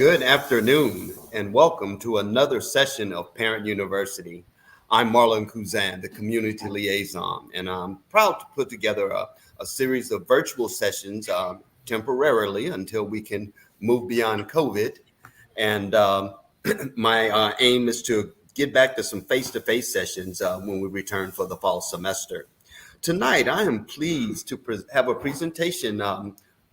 Good afternoon, and welcome to another session of Parent University. I'm Marlon Kuzan, the community liaison, and I'm proud to put together a series of virtual sessions temporarily until we can move beyond COVID. And my aim is to get back to some face to face sessions when we return for the fall semester. Tonight, I am pleased to have a presentation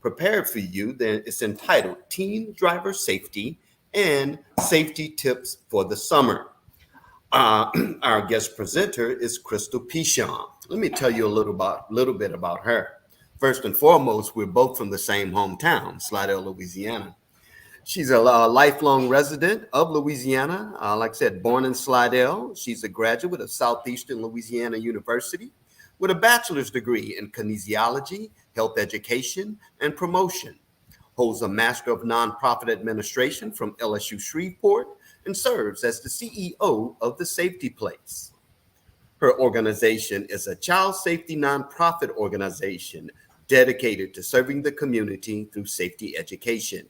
prepared for you that is entitled Teen Driver Safety and Safety Tips for the Summer. Our guest presenter is Crystal Pichon. Let me tell you little bit about her. First and foremost, we're both from the same hometown, Slidell, Louisiana. She's a lifelong resident of Louisiana. Like I said, born in Slidell. She's a graduate of Southeastern Louisiana University with a bachelor's degree in kinesiology, health education, and promotion. Holds a Master of Nonprofit Administration from LSU Shreveport and serves as the CEO of The Safety Place. Her organization is a child safety nonprofit organization dedicated to serving the community through safety education.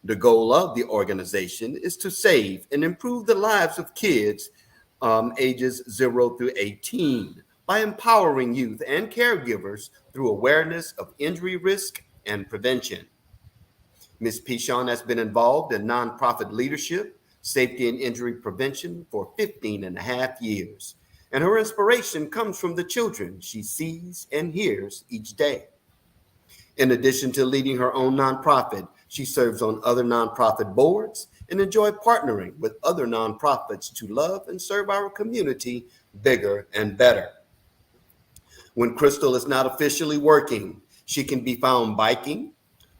The goal of the organization is to save and improve the lives of kids ages 0 through 18 by empowering youth and caregivers through awareness of injury risk and prevention. Ms. Pichon has been involved in nonprofit leadership, safety and injury prevention for 15 and a half years, and her inspiration comes from the children she sees and hears each day. In addition to leading her own nonprofit, she serves on other nonprofit boards and enjoys partnering with other nonprofits to love and serve our community bigger and better. When Crystal is not officially working, she can be found biking,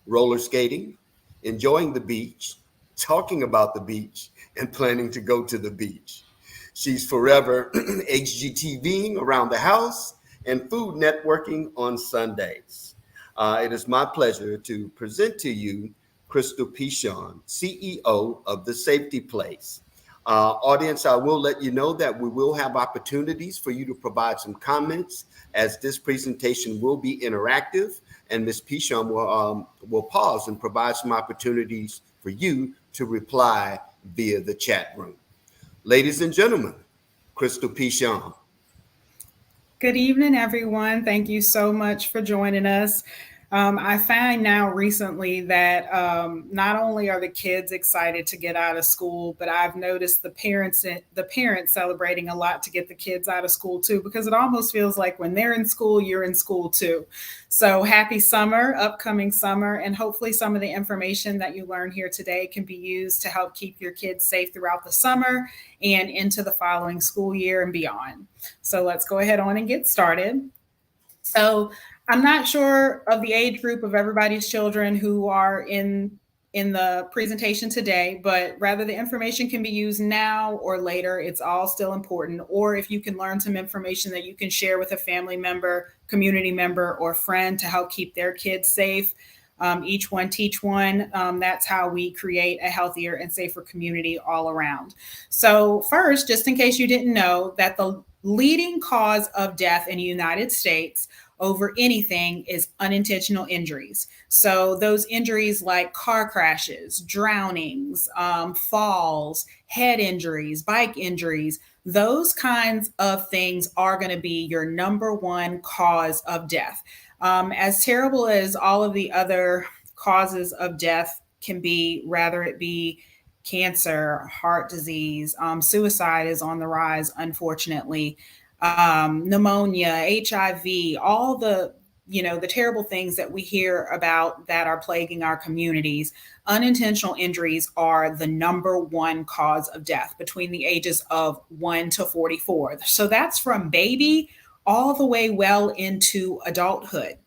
roller skating, enjoying the beach, talking about the beach, and planning to go to the beach. She's forever HGTVing around the house and food networking on Sundays. It is my pleasure to present to you Crystal Pichon, CEO of The Safety Place. Audience, I will let you know that we will have opportunities for you to provide some comments as this presentation will be interactive, and Ms. Pichon will pause and provide some opportunities for you to reply via the chat room. Ladies and gentlemen, Crystal Pichon. Good evening, everyone. Thank you so much for joining us. I find now recently that not only are the kids excited to get out of school, but I've noticed the parents celebrating a lot to get the kids out of school too, because it almost feels like when they're in school, you're in school too. So happy summer, upcoming summer, and hopefully some of the information that you learn here today can be used to help keep your kids safe throughout the summer and into the following school year and beyond. So let's go ahead on and get started. So I'm not sure of the age group of everybody's children who are in the presentation today, but rather the information can be used now or later. It's all still important. Or if you can learn some information that you can share with a family member, community member, or friend to help keep their kids safe. Each one teach one. That's how we create a healthier and safer community all around. So first, just in case you didn't know, that the leading cause of death in the United States over anything is unintentional injuries. So those injuries like car crashes, drownings, falls, head injuries, bike injuries, those kinds of things are going to be your number one cause of death. As terrible as all of the other causes of death can be, rather it be cancer, heart disease, suicide is on the rise, unfortunately. Pneumonia, HIV, all the terrible things that we hear about that are plaguing our communities. Unintentional injuries are the number one cause of death between the ages of 1 to 44. So that's from baby all the way well into adulthood.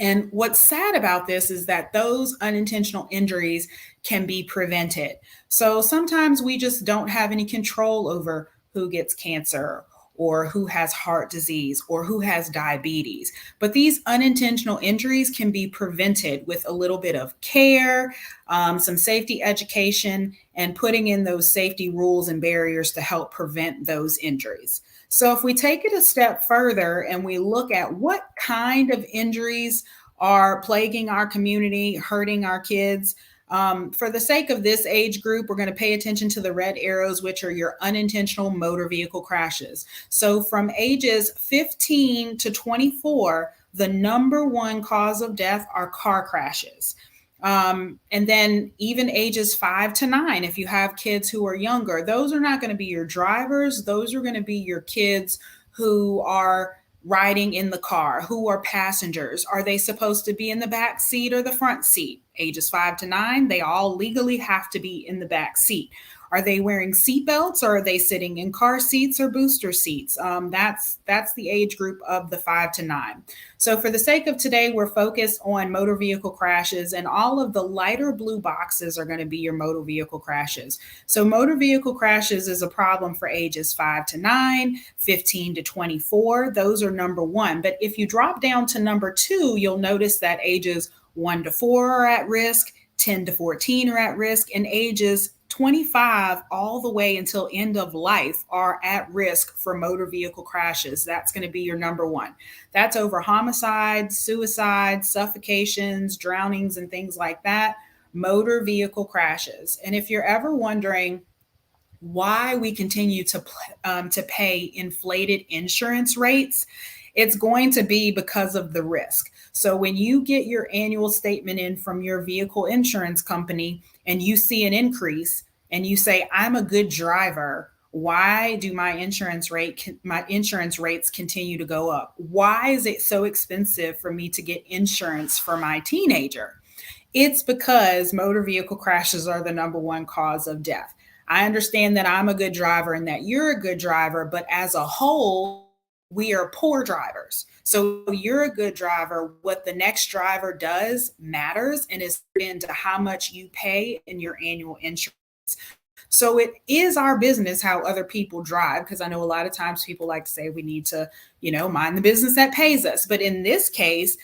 And what's sad about this is that those unintentional injuries can be prevented. So sometimes we just don't have any control over who gets cancer or who has heart disease or who has diabetes. But these unintentional injuries can be prevented with a little bit of care, some safety education, and putting in those safety rules and barriers to help prevent those injuries. So if we take it a step further and we look at what kind of injuries are plaguing our community, hurting our kids, For the sake of this age group, we're going to pay attention to the red arrows, which are your unintentional motor vehicle crashes. So from ages 15 to 24, the number one cause of death are car crashes. And then even ages 5 to 9, if you have kids who are younger, those are not going to be your drivers. Those are going to be your kids who are riding in the car, who are passengers. Are they supposed to be in the back seat or the front seat? Ages 5 to 9, they all legally have to be in the back seat. Are they wearing seatbelts, or are they sitting in car seats or booster seats? That's the age group of the 5 to 9. So for the sake of today, we're focused on motor vehicle crashes, and all of the lighter blue boxes are going to be your motor vehicle crashes. So motor vehicle crashes is a problem for ages 5 to 9, 15 to 24. Those are number one. But if you drop down to number 2, you'll notice that ages 1 to 4 are at risk, 10 to 14 are at risk, and ages 25 all the way until end of life are at risk for motor vehicle crashes. That's going to be your number one. That's over homicides, suicides, suffocations, drownings, and things like that. Motor vehicle crashes. And if you're ever wondering why we continue to pay inflated insurance rates, it's going to be because of the risk. So when you get your annual statement in from your vehicle insurance company and you see an increase and you say, I'm a good driver, why do my insurance rates continue to go up? Why is it so expensive for me to get insurance for my teenager? It's because motor vehicle crashes are the number one cause of death. I understand that I'm a good driver and that you're a good driver, but as a whole, we are poor drivers. So you're a good driver. What the next driver does matters and is into how much you pay in your annual insurance. So it is our business how other people drive, because I know a lot of times people like to say we need to, mind the business that pays us. But in this case,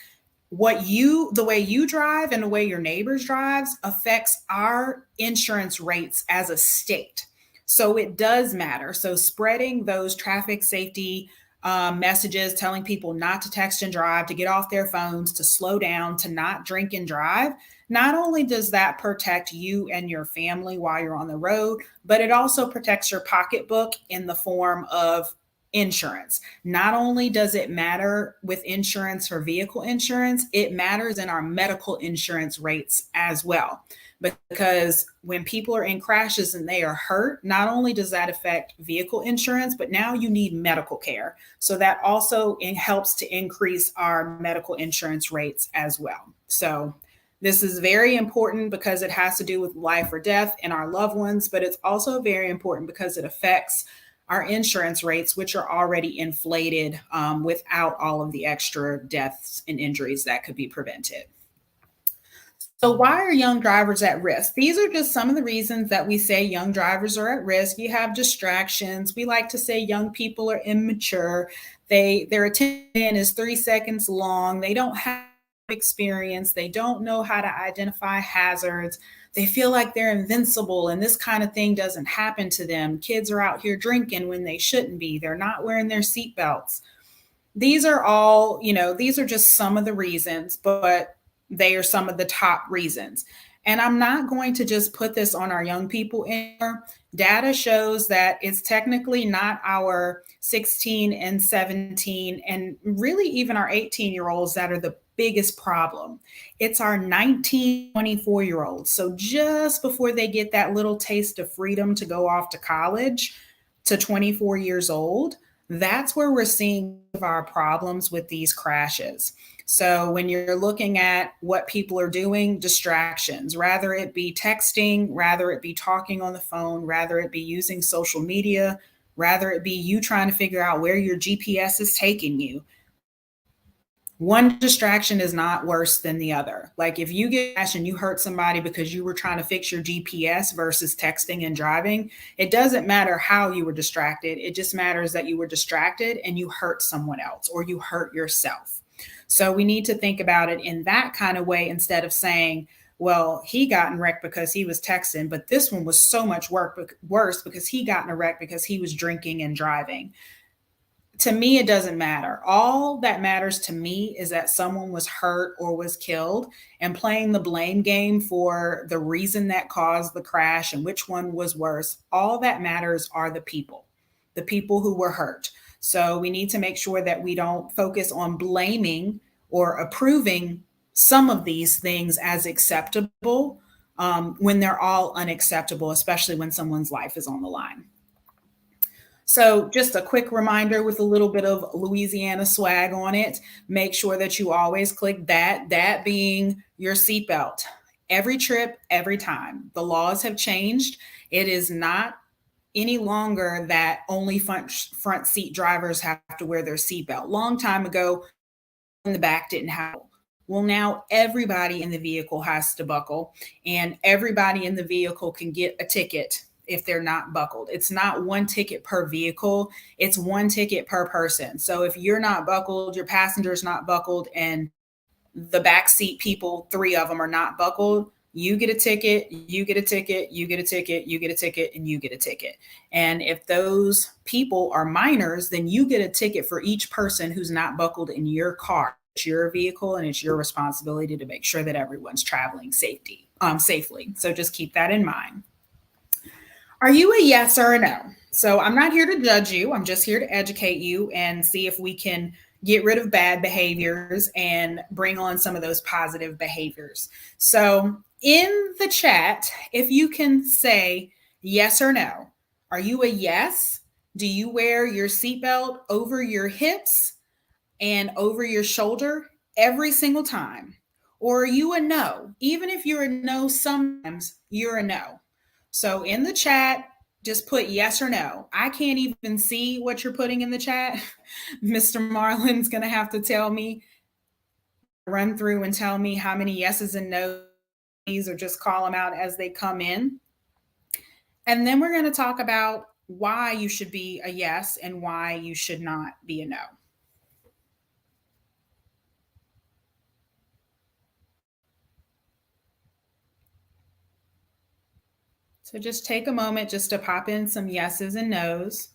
the way you drive and the way your neighbors drives affects our insurance rates as a state. So it does matter. So spreading those traffic safety messages, telling people not to text and drive, to get off their phones, to slow down, to not drink and drive. Not only does that protect you and your family while you're on the road, but it also protects your pocketbook in the form of insurance. Not only does it matter with insurance for vehicle insurance, it matters in our medical insurance rates as well. Because when people are in crashes and they are hurt, not only does that affect vehicle insurance, but now you need medical care. So that also helps to increase our medical insurance rates as well. So this is very important because it has to do with life or death in our loved ones, but it's also very important because it affects our insurance rates, which are already inflated without all of the extra deaths and injuries that could be prevented. So why are young drivers at risk? These are just some of the reasons that we say young drivers are at risk. You have distractions. We like to say young people are immature. Their attention is 3 seconds long. They don't have experience. They don't know how to identify hazards. They feel like they're invincible and this kind of thing doesn't happen to them. Kids are out here drinking when they shouldn't be. They're not wearing their seatbelts. These are all, these are just some of the reasons, but they are some of the top reasons. And I'm not going to just put this on our young people anymore. Data shows that it's technically not our 16 and 17 and really even our 18-year-olds that are the biggest problem. It's our 19, 24-year-olds. So just before they get that little taste of freedom to go off to college to 24 years old, that's where we're seeing our problems with these crashes. So when you're looking at what people are doing, distractions, rather it be texting, rather it be talking on the phone, rather it be using social media, rather it be you trying to figure out where your GPS is taking you. One distraction is not worse than the other. Like if you get crashed and you hurt somebody because you were trying to fix your GPS versus texting and driving, it doesn't matter how you were distracted. It just matters that you were distracted and you hurt someone else or you hurt yourself. So we need to think about it in that kind of way instead of saying, well, he got in wreck because he was texting, but this one was so much worse because he got in a wreck because he was drinking and driving. to me, it doesn't matter. All that matters to me is that someone was hurt or was killed, and playing the blame game for the reason that caused the crash and which one was worse. All that matters are the people who were hurt. So we need to make sure that we don't focus on blaming or approving some of these things as acceptable when they're all unacceptable, especially when someone's life is on the line. So, just a quick reminder with a little bit of Louisiana swag on it. Make sure that you always click that being your seatbelt. Every trip, every time. The laws have changed. It is not any longer that only front seat drivers have to wear their seatbelt. Long time ago, in the back didn't have. Well, now everybody in the vehicle has to buckle, and everybody in the vehicle can get a ticket if they're not buckled. It's not one ticket per vehicle, it's one ticket per person. So if you're not buckled, your passenger's not buckled, and the back seat people, 3 of them are not buckled, you get a ticket, you get a ticket, you get a ticket, you get a ticket, and you get a ticket. And if those people are minors, then you get a ticket for each person who's not buckled in your car. It's your vehicle, and it's your responsibility to make sure that everyone's traveling safely. So just keep that in mind. Are you a yes or a no? So I'm not here to judge you. I'm just here to educate you and see if we can get rid of bad behaviors and bring on some of those positive behaviors. So in the chat, if you can say yes or no, are you a yes? Do you wear your seatbelt over your hips and over your shoulder every single time? Or are you a no? Even if you're a no, sometimes you're a no. So in the chat, just put yes or no. I can't even see what you're putting in the chat. Mr. Marlin's going to have to tell me, run through and tell me how many yeses and no's, or just call them out as they come in. And then we're going to talk about why you should be a yes and why you should not be a no. So just take a moment just to pop in some yeses and nos.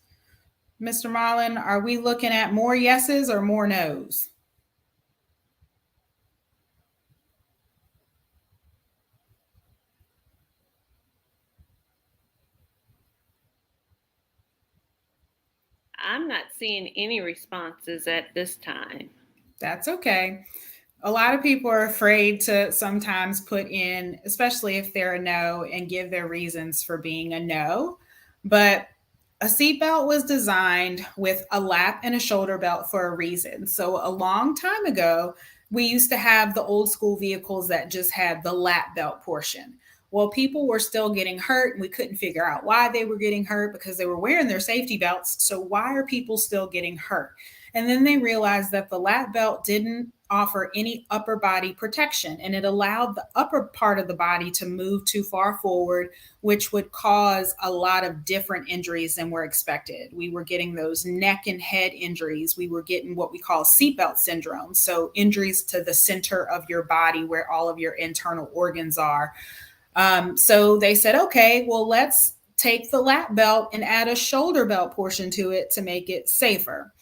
Mr. Marlin, are we looking at more yeses or more nos? I'm not seeing any responses at this time. That's okay. A lot of people are afraid to sometimes put in, especially if they're a no, and give their reasons for being a no. But a seatbelt was designed with a lap and a shoulder belt for a reason. So a long time ago, we used to have the old school vehicles that just had the lap belt portion. Well, people were still getting hurt, and we couldn't figure out why they were getting hurt because they were wearing their safety belts. So why are people still getting hurt? And then they realized that the lap belt didn't offer any upper body protection, and it allowed the upper part of the body to move too far forward, which would cause a lot of different injuries than were expected. We were getting those neck and head injuries. We were getting what we call seatbelt syndrome. So injuries to the center of your body where all of your internal organs are. So they said, okay, well, let's take the lap belt and add a shoulder belt portion to it to make it safer.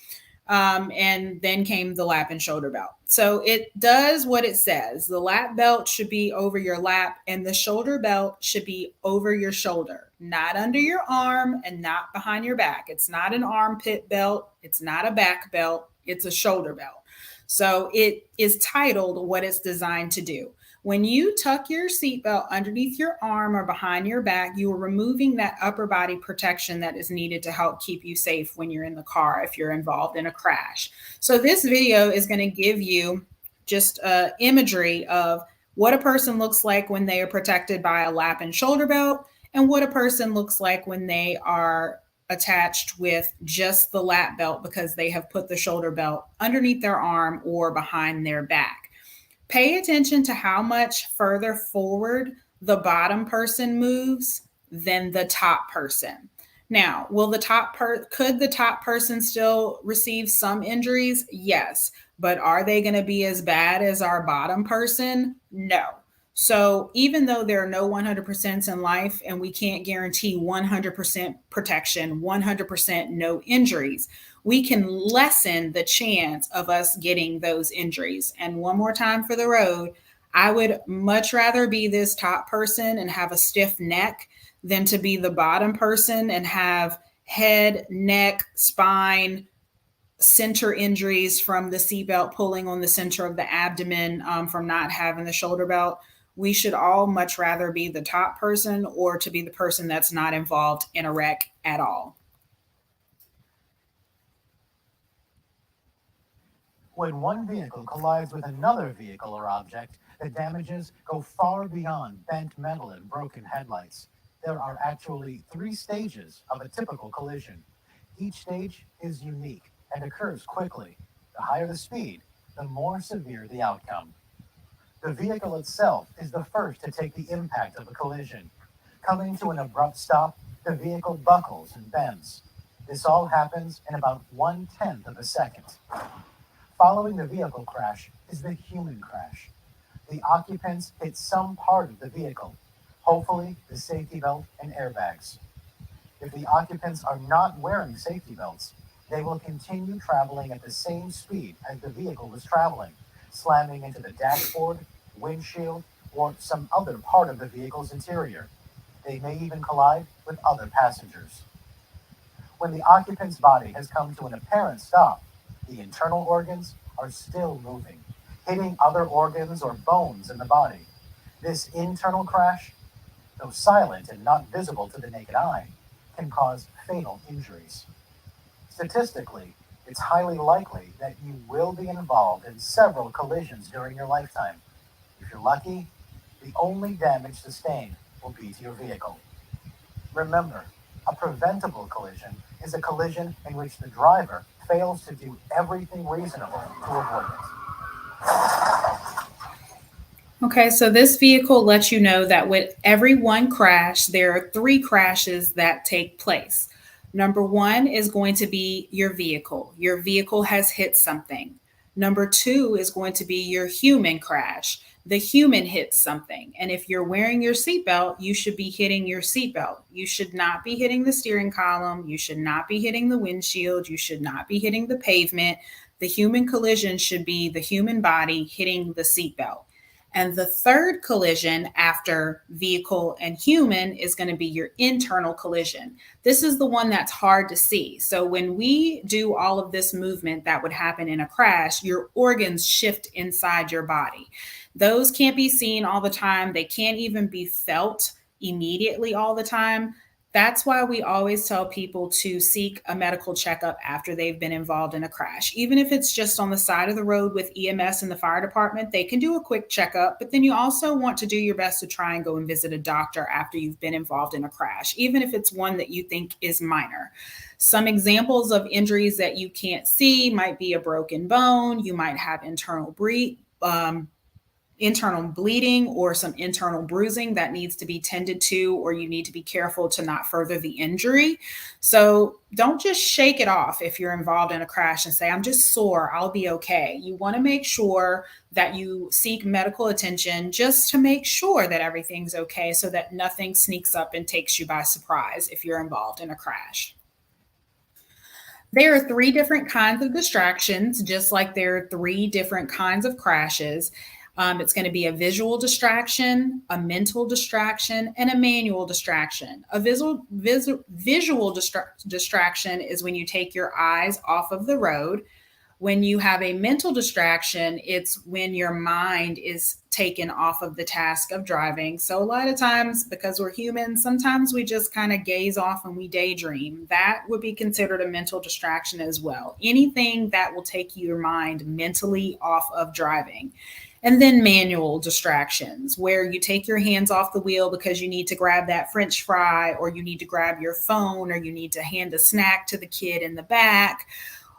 And then came the lap and shoulder belt. So it does what it says. The lap belt should be over your lap, and the shoulder belt should be over your shoulder, not under your arm and not behind your back. It's not an armpit belt. It's not a back belt. It's a shoulder belt. So it is titled what it's designed to do. When you tuck your seatbelt underneath your arm or behind your back, you are removing that upper body protection that is needed to help keep you safe when you're in the car if you're involved in a crash. So this video is going to give you just imagery of what a person looks like when they are protected by a lap and shoulder belt, and what a person looks like when they are attached with just the lap belt because they have put the shoulder belt underneath their arm or behind their back. Pay attention to how much further forward the bottom person moves than the top person. Now, could the top person still receive some injuries? Yes. But are they going to be as bad as our bottom person? No. So even though there are no 100% in life and we can't guarantee 100% protection, 100% no injuries, we can lessen the chance of us getting those injuries. And one more time for the road, I would much rather be this top person and have a stiff neck than to be the bottom person and have head, neck, spine, center injuries from the seatbelt pulling on the center of the abdomen from not having the shoulder belt. We should all much rather be the top person or to be the person that's not involved in a wreck at all. When one vehicle collides with another vehicle or object, the damages go far beyond bent metal and broken headlights. There are actually 3 stages of a typical collision. Each stage is unique and occurs quickly. The higher the speed, the more severe the outcome. The vehicle itself is the first to take the impact of a collision. Coming to an abrupt stop, the vehicle buckles and bends. This all happens in about 1/10 of a second. Following the vehicle crash is the human crash. The occupants hit some part of the vehicle, hopefully the safety belt and airbags. If the occupants are not wearing safety belts, they will continue traveling at the same speed as the vehicle was traveling, slamming into the dashboard, windshield, or some other part of the vehicle's interior. They may even collide with other passengers. When the occupant's body has come to an apparent stop, the internal organs are still moving, hitting other organs or bones in the body. This internal crash, though silent and not visible to the naked eye, can cause fatal injuries. Statistically, it's highly likely that you will be involved in several collisions during your lifetime. If you're lucky, the only damage sustained will be to your vehicle. Remember, a preventable collision is a collision in which the driver fails to do everything reasonable to avoid it. Okay, so this vehicle lets you know that with every one crash, there are 3 crashes that take place. Number 1 is going to be your vehicle. Your vehicle has hit something. Number 2 is going to be your human crash. The human hits something. And if you're wearing your seatbelt, you should be hitting your seatbelt. You should not be hitting the steering column. You should not be hitting the windshield. You should not be hitting the pavement. The human collision should be the human body hitting the seatbelt. And the third collision after vehicle and human is going to be your internal collision. This is the one that's hard to see. So when we do all of this movement that would happen in a crash, your organs shift inside your body. Those can't be seen all the time. They can't even be felt immediately all the time. That's why we always tell people to seek a medical checkup after they've been involved in a crash. Even if it's just on the side of the road with EMS and the fire department, they can do a quick checkup, but then you also want to do your best to try and go and visit a doctor after you've been involved in a crash, even if it's one that you think is minor. Some examples of injuries that you can't see might be a broken bone. You might have internal bleeding or some internal bruising that needs to be tended to, or you need to be careful to not further the injury. So don't just shake it off if you're involved in a crash and say, I'm just sore, I'll be okay. You want to make sure that you seek medical attention just to make sure that everything's okay so that nothing sneaks up and takes you by surprise if you're involved in a crash. There are 3 different kinds of distractions, just like there are 3 different kinds of crashes. It's going to be a visual distraction, a mental distraction, and a manual distraction. A visual distraction is when you take your eyes off of the road. When you have a mental distraction, it's when your mind is taken off of the task of driving. So a lot of times, because we're humans, sometimes we just kind of gaze off and we daydream. That would be considered a mental distraction as well. Anything that will take your mind mentally off of driving. And then manual distractions, where you take your hands off the wheel because you need to grab that French fry, or you need to grab your phone, or you need to hand a snack to the kid in the back,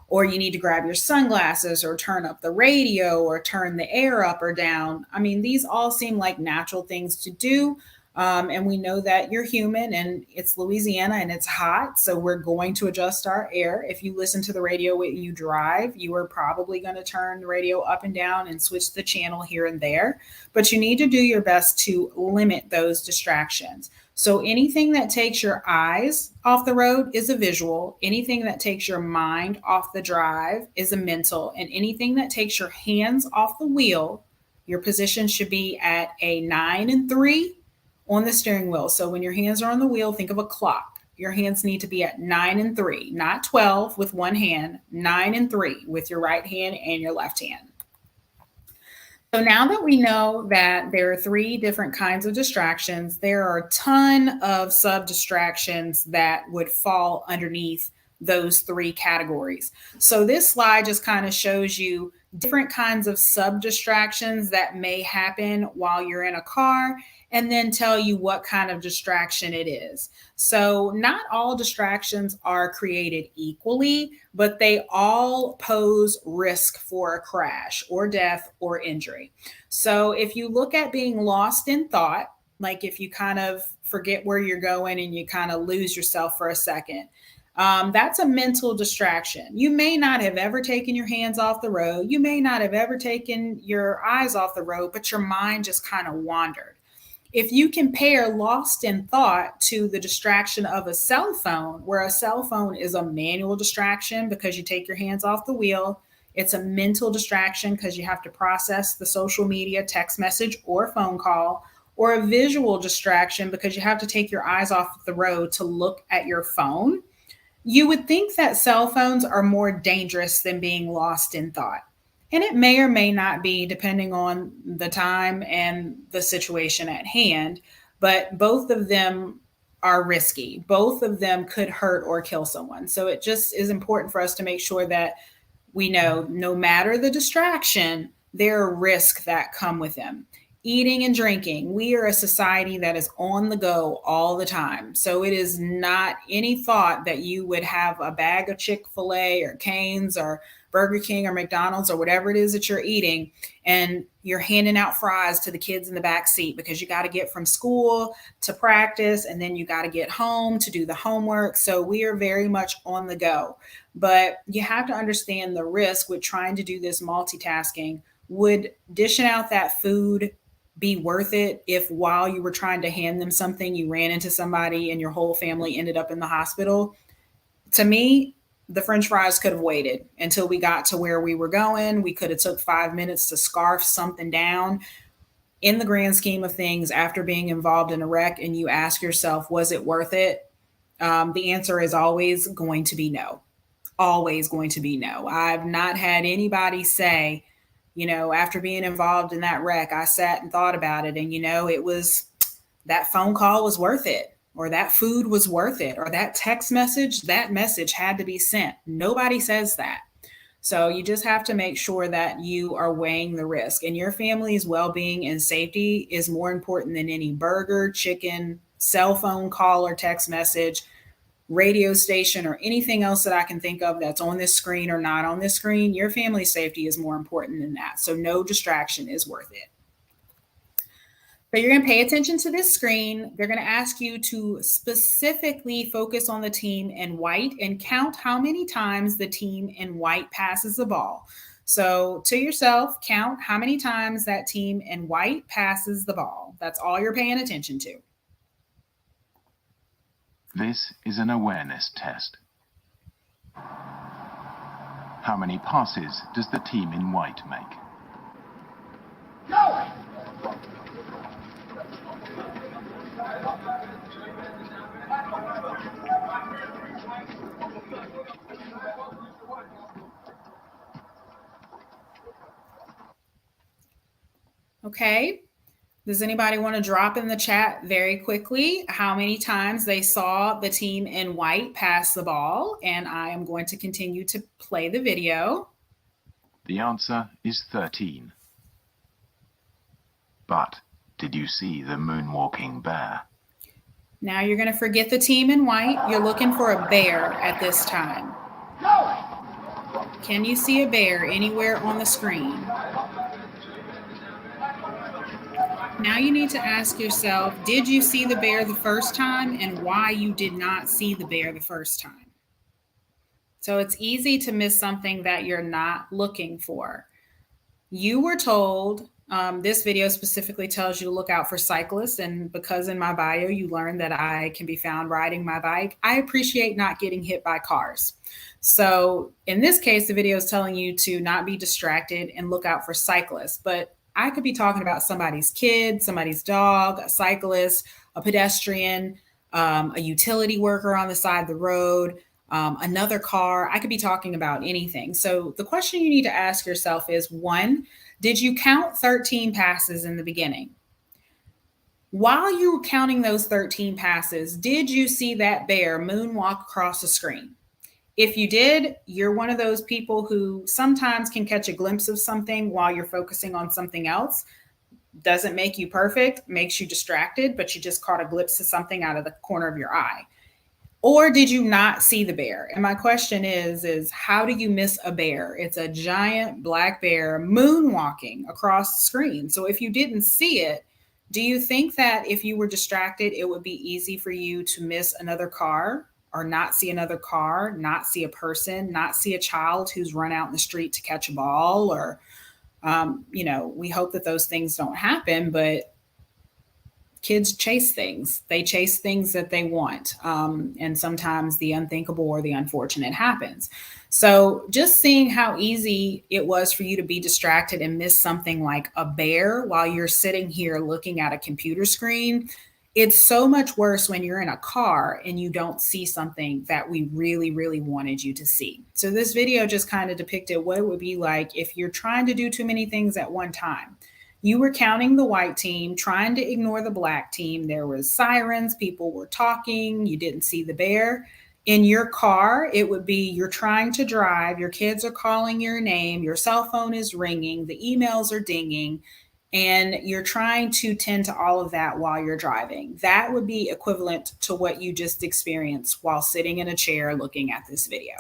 or you need to grab your sunglasses or turn up the radio or turn the air up or down. I mean, these all seem like natural things to do, And we know that you're human and it's Louisiana and it's hot. So we're going to adjust our air. If you listen to the radio when you drive, you are probably going to turn the radio up and down and switch the channel here and there. But you need to do your best to limit those distractions. So anything that takes your eyes off the road is a visual. Anything that takes your mind off the drive is a mental. And anything that takes your hands off the wheel, your position should be at a 9 and 3 on the steering wheel. So when your hands are on the wheel, think of a clock. Your hands need to be at 9 and 3, not 12 with one hand, 9 and 3 with your right hand and your left hand. So now that we know that there are 3 different kinds of distractions, there are a ton of sub distractions that would fall underneath those 3 categories. So this slide just kind of shows you different kinds of sub distractions that may happen while you're in a car, and then tell you what kind of distraction it is. So not all distractions are created equally, but they all pose risk for a crash or death or injury. So if you look at being lost in thought, like if you kind of forget where you're going and you kind of lose yourself for a second, that's a mental distraction. You may not have ever taken your hands off the road. You may not have ever taken your eyes off the road, but your mind just kind of wandered. If you compare lost in thought to the distraction of a cell phone, where a cell phone is a manual distraction because you take your hands off the wheel, it's a mental distraction because you have to process the social media, text message, or phone call, or a visual distraction because you have to take your eyes off the road to look at your phone. You would think that cell phones are more dangerous than being lost in thought. And it may or may not be, depending on the time and the situation at hand, but both of them are risky. Both of them could hurt or kill someone. So it just is important for us to make sure that we know no matter the distraction, there are risks that come with them. Eating and drinking. We are a society that is on the go all the time. So it is not any thought that you would have a bag of Chick-fil-A or Cane's or Burger King or McDonald's or whatever it is that you're eating, and you're handing out fries to the kids in the back seat because you got to get from school to practice, and then you got to get home to do the homework. So we are very much on the go. But you have to understand the risk with trying to do this multitasking. Would dishing out that food be worth it if while you were trying to hand them something, you ran into somebody and your whole family ended up in the hospital? To me, the French fries could have waited until we got to where we were going. We could have took 5 minutes to scarf something down. In the grand scheme of things, after being involved in a wreck, and you ask yourself, was it worth it? The answer is always going to be no. Always going to be no. I've not had anybody say, after being involved in that wreck, I sat and thought about it, and, it was, that phone call was worth it, or that food was worth it, or that text message, that message had to be sent. Nobody says that. So you just have to make sure that you are weighing the risk, and your family's well-being and safety is more important than any burger, chicken, cell phone call or text message, radio station, or anything else that I can think of that's on this screen or not on this screen. Your family's safety is more important than that. So no distraction is worth it. So you're going to pay attention to this screen. They're going to ask you to specifically focus on the team in white and count how many times the team in white passes the ball. So to yourself, count how many times that team in white passes the ball. That's all you're paying attention to. This is an awareness test. How many passes does the team in white make? Go! Okay. Does anybody want to drop in the chat very quickly how many times they saw the team in white pass the ball? And I am going to continue to play the video. The answer is 13. But did you see the moonwalking bear? Now you're going to forget the team in white. You're looking for a bear at this time. Can you see a bear anywhere on the screen? Now you need to ask yourself, did you see the bear the first time and why you did not see the bear the first time? So it's easy to miss something that you're not looking for. You were told, this video specifically tells you to look out for cyclists. And because in my bio, you learned that I can be found riding my bike, I appreciate not getting hit by cars. So in this case, the video is telling you to not be distracted and look out for cyclists. But I could be talking about somebody's kid, somebody's dog, a cyclist, a pedestrian, a utility worker on the side of the road, another car. I could be talking about anything. So the question you need to ask yourself is, one, did you count 13 passes in the beginning? While you were counting those 13 passes, did you see that bear moonwalk across the screen? If you did, you're one of those people who sometimes can catch a glimpse of something while you're focusing on something else. Doesn't make you perfect, makes you distracted, but you just caught a glimpse of something out of the corner of your eye. Or did you not see the bear? And my question is how do you miss a bear? It's a giant black bear moonwalking across the screen. So if you didn't see it, do you think that if you were distracted, it would be easy for you to miss another car or not see another car, not see a person, not see a child who's run out in the street to catch a ball? Or, we hope that those things don't happen, but kids chase things. They chase things that they want. And sometimes the unthinkable or the unfortunate happens. So just seeing how easy it was for you to be distracted and miss something like a bear while you're sitting here looking at a computer screen, it's so much worse when you're in a car and you don't see something that we really, really wanted you to see. So this video just kind of depicted what it would be like if you're trying to do too many things at one time. You were counting the white team, trying to ignore the black team. There was sirens, people were talking, you didn't see the bear. In your car, it would be you're trying to drive, your kids are calling your name, your cell phone is ringing, the emails are dinging, and you're trying to tend to all of that while you're driving. That would be equivalent to what you just experienced while sitting in a chair looking at this video.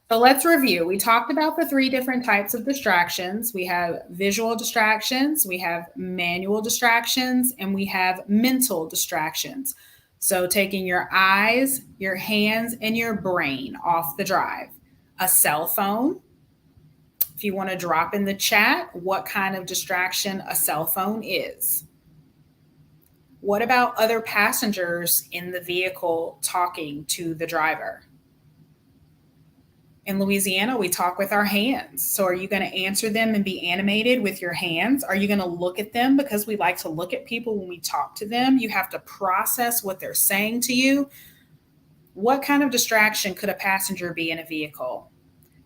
So let's review. We talked about the 3 different types of distractions. We have visual distractions, we have manual distractions, and we have mental distractions. So taking your eyes, your hands, and your brain off the drive. A cell phone. If you want to drop in the chat what kind of distraction a cell phone is. What about other passengers in the vehicle talking to the driver? In Louisiana, we talk with our hands. So are you going to answer them and be animated with your hands? Are you going to look at them? Because we like to look at people when we talk to them. You have to process what they're saying to you. What kind of distraction could a passenger be in a vehicle?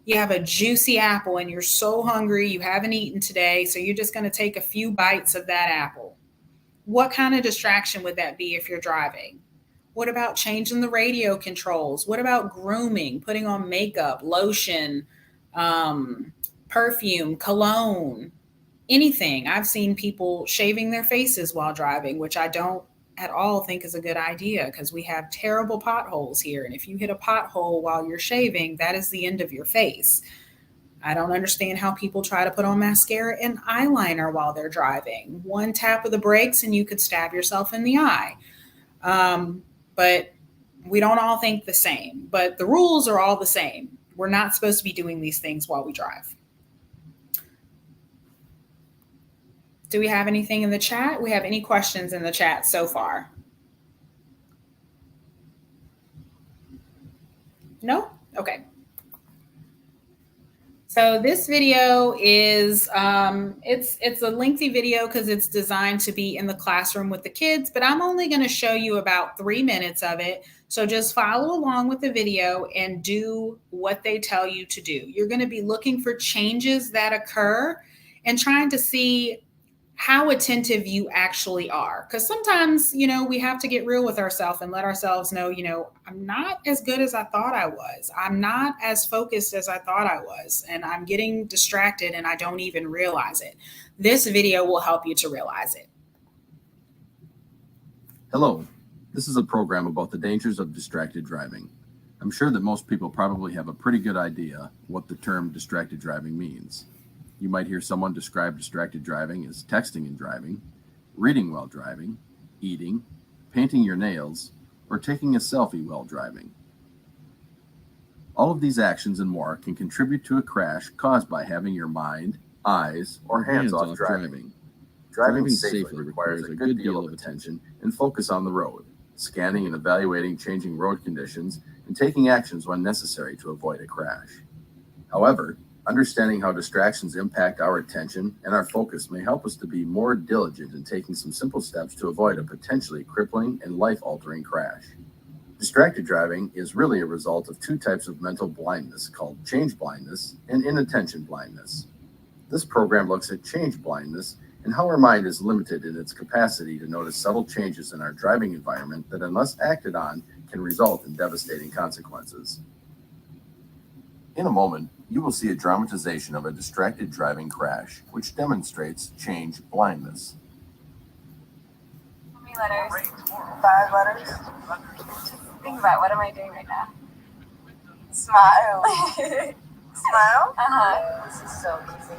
You have a juicy apple and you're so hungry, you haven't eaten today, so you're just going to take a few bites of that apple. What kind of distraction would that be if you're driving? What about changing the radio controls? What about grooming, putting on makeup, lotion, perfume, cologne, anything? I've seen people shaving their faces while driving, which I don't at all think is a good idea because we have terrible potholes here. And if you hit a pothole while you're shaving, that is the end of your face. I don't understand how people try to put on mascara and eyeliner while they're driving. One tap of the brakes and you could stab yourself in the eye. But we don't all think the same, but the rules are all the same. We're not supposed to be doing these things while we drive. Do we have anything in the chat? We have any questions in the chat so far? No? Okay. So this video is, it's a lengthy video because it's designed to be in the classroom with the kids, but I'm only going to show you about 3 minutes of it. So just follow along with the video and do what they tell you to do. You're going to be looking for changes that occur and trying to see how attentive you actually are. Because sometimes, we have to get real with ourselves and let ourselves know, I'm not as good as I thought I was. I'm not as focused as I thought I was. And I'm getting distracted and I don't even realize it. This video will help you to realize it. Hello, this is a program about the dangers of distracted driving. I'm sure that most people probably have a pretty good idea what the term distracted driving means. You might hear someone describe distracted driving as texting and driving, reading while driving, eating, painting your nails, or taking a selfie while driving. All of these actions and more can contribute to a crash caused by having your mind, eyes, or hands off driving. Driving safely requires a good deal of attention and focus on the road, scanning and evaluating changing road conditions, and taking actions when necessary to avoid a crash. However, understanding how distractions impact our attention and our focus may help us to be more diligent in taking some simple steps to avoid a potentially crippling and life-altering crash. Distracted driving is really a result of two types of mental blindness called change blindness and inattention blindness. This program looks at change blindness and how our mind is limited in its capacity to notice subtle changes in our driving environment that, unless acted on, can result in devastating consequences. In a moment, you will see a dramatization of a distracted driving crash, which demonstrates change blindness. How many letters? 5 letters. Think about, what am I doing right now? Smile. Smile? Uh-huh. This is so easy.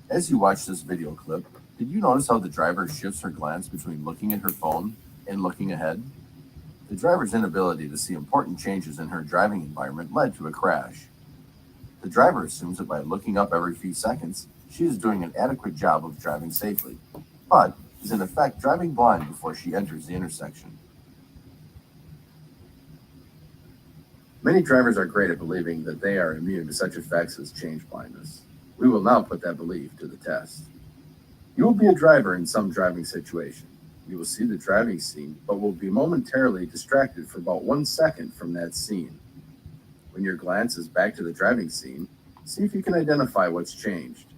As you watch this video clip, did you notice how the driver shifts her glance between looking at her phone and looking ahead? The driver's inability to see important changes in her driving environment led to a crash. The driver assumes that by looking up every few seconds, she is doing an adequate job of driving safely, but is in effect driving blind before she enters the intersection. Many drivers are great at believing that they are immune to such effects as change blindness. We will now put that belief to the test. You will be a driver in some driving situation. You will see the driving scene, but will be momentarily distracted for about 1 second from that scene. When your glance is back to the driving scene, see if you can identify what's changed.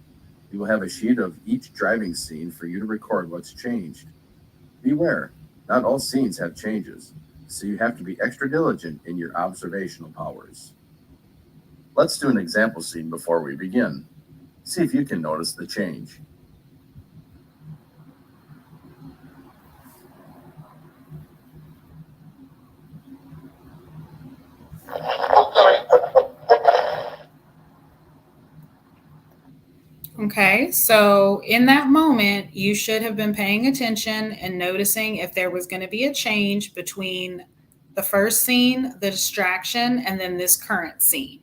You will have a sheet of each driving scene for you to record what's changed. Beware, not all scenes have changes, so you have to be extra diligent in your observational powers. Let's do an example scene before we begin. See if you can notice the change. Okay, so in that moment, you should have been paying attention and noticing if there was going to be a change between the first scene, the distraction, and then this current scene.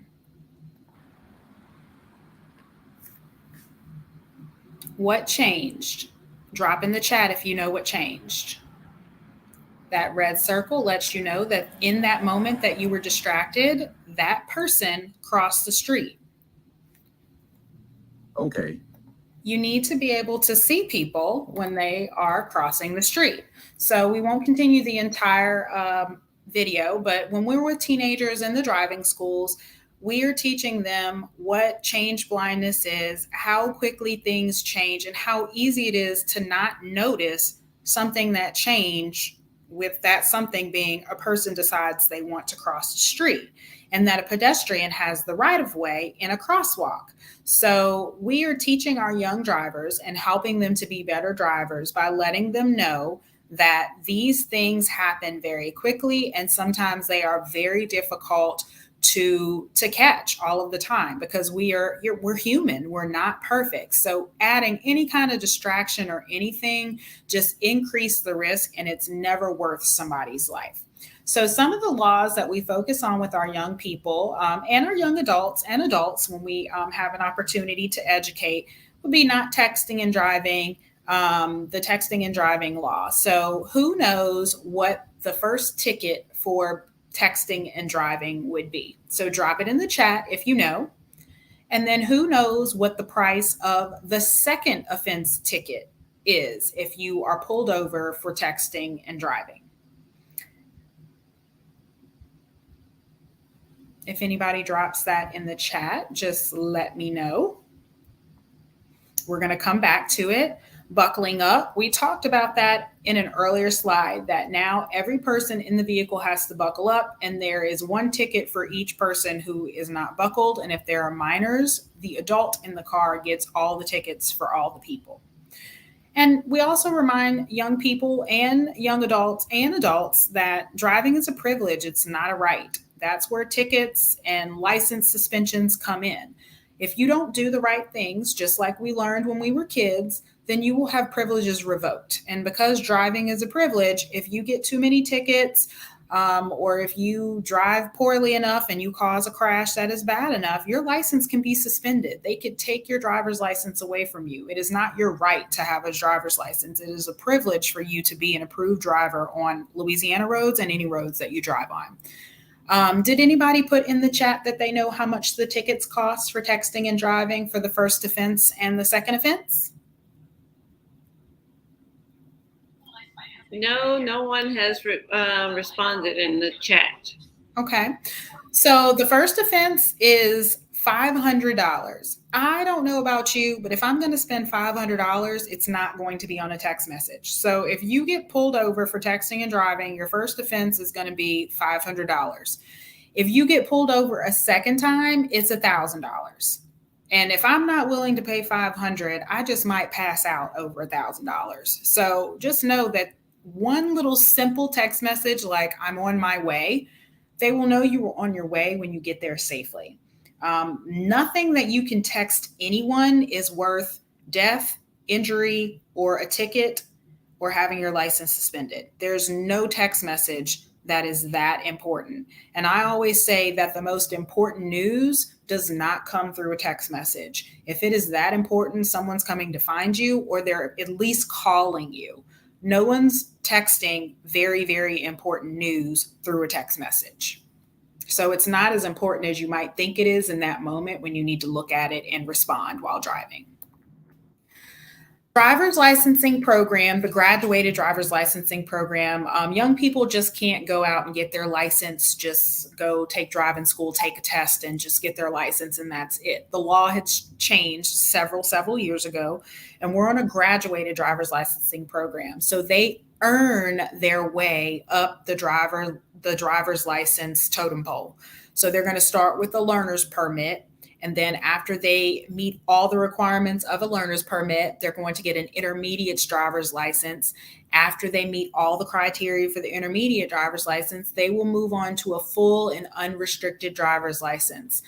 What changed? Drop in the chat if you know what changed. That red circle lets you know that in that moment that you were distracted, that person crossed the street. Okay, You need to be able to see people when they are crossing the street. So we won't continue the entire video, but when we're with teenagers in the driving schools, we are teaching them what change blindness is, how quickly things change, and how easy it is to not notice something that changed, with that something being a person decides they want to cross the street, and that a pedestrian has the right of way in a crosswalk. So we are teaching our young drivers and helping them to be better drivers by letting them know that these things happen very quickly, and sometimes they are very difficult to catch all of the time, because we're human, we're not perfect. So adding any kind of distraction or anything just increase the risk, and it's never worth somebody's life. So some of the laws that we focus on with our young people and our young adults and adults when we have an opportunity to educate would be not texting and driving, the texting and driving law. So who knows what the first ticket for texting and driving would be? So drop it in the chat if you know. And then who knows what the price of the second offense ticket is if you are pulled over for texting and driving? If anybody drops that in the chat, just let me know. We're going to come back to it. buckling up. We talked about that in an earlier slide, that now every person in the vehicle has to buckle up, and there is one ticket for each person who is not buckled. And if there are minors, the adult in the car gets all the tickets for all the people. And we also remind young people and young adults and adults that driving is a privilege. It's not a right. That's where tickets and license suspensions come in. If you don't do the right things, just like we learned when we were kids, then you will have privileges revoked. And because driving is a privilege, if you get too many tickets, or if you drive poorly enough and you cause a crash that is bad enough, your license can be suspended. They could take your driver's license away from you. It is not your right to have a driver's license. It is a privilege for you to be an approved driver on Louisiana roads and any roads that you drive on. Did anybody put in the chat that they know how much the tickets cost for texting and driving for the first offense and the second offense? No, no one has responded in the chat. Okay. So the first offense is $500. I don't know about you, but if I'm going to spend $500, it's not going to be on a text message. So if you get pulled over for texting and driving, your first offense is going to be $500. If you get pulled over a second time, it's $1,000. And if I'm not willing to pay $500, I just might pass out over $1,000. So just know that one little simple text message like "I'm on my way," they will know you were on your way when you get there safely. Nothing that you can text anyone is worth death, injury, or a ticket, or having your license suspended. There's no text message that is that important. And I always say that the most important news does not come through a text message. If it is that important, someone's coming to find you, or they're at least calling you. No one's texting very, very important news through a text message. So it's not as important as you might think it is in that moment when you need to look at it and respond while driving. Driver's licensing program, the graduated driver's licensing program, young people just can't go out and get their license, just go take driving school, take a test, and just get their license, and that's it. The law has changed several years ago, and we're on a graduated driver's licensing program. So they earn their way up the driver's license totem pole. So they're going to start with a learner's permit. And then after they meet all the requirements of a learner's permit, they're going to get an intermediate driver's license. After they meet all the criteria for the intermediate driver's license, they will move on to a full and unrestricted driver's license.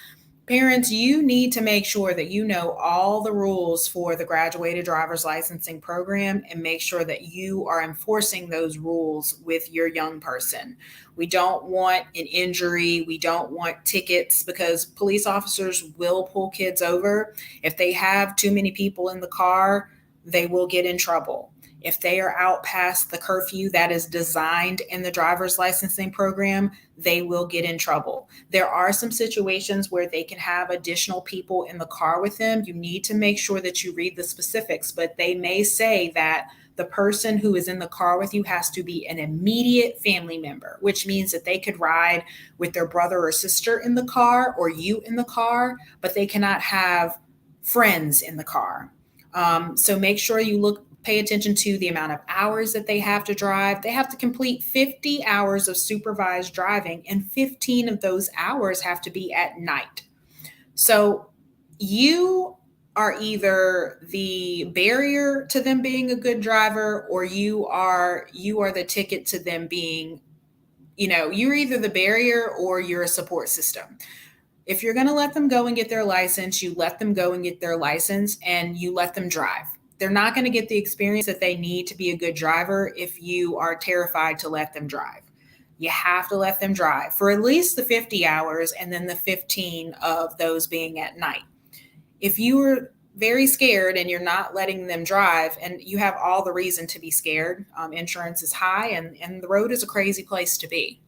Parents, you need to make sure that you know all the rules for the graduated driver's licensing program and make sure that you are enforcing those rules with your young person. We don't want an injury. We don't want tickets, because police officers will pull kids over. If they have too many people in the car, they will get in trouble. If they are out past the curfew that is designed in the driver's licensing program, they will get in trouble. There are some situations where they can have additional people in the car with them. You need to make sure that you read the specifics, but they may say that the person who is in the car with you has to be an immediate family member, which means that they could ride with their brother or sister in the car or you in the car, but they cannot have friends in the car. So make sure you pay attention to the amount of hours that they have to drive. They have to complete 50 hours of supervised driving, and 15 of those hours have to be at night. So you are either the barrier to them being a good driver, or you are the ticket to them being, you're either the barrier or you're a support system. If you're going to let them go and get their license, you let them go and get their license, and you let them drive. They're not going to get the experience that they need to be a good driver if you are terrified to let them drive. You have to let them drive for at least the 50 hours and then the 15 of those being at night. If you are very scared and you're not letting them drive, and you have all the reason to be scared, insurance is high and the road is a crazy place to be.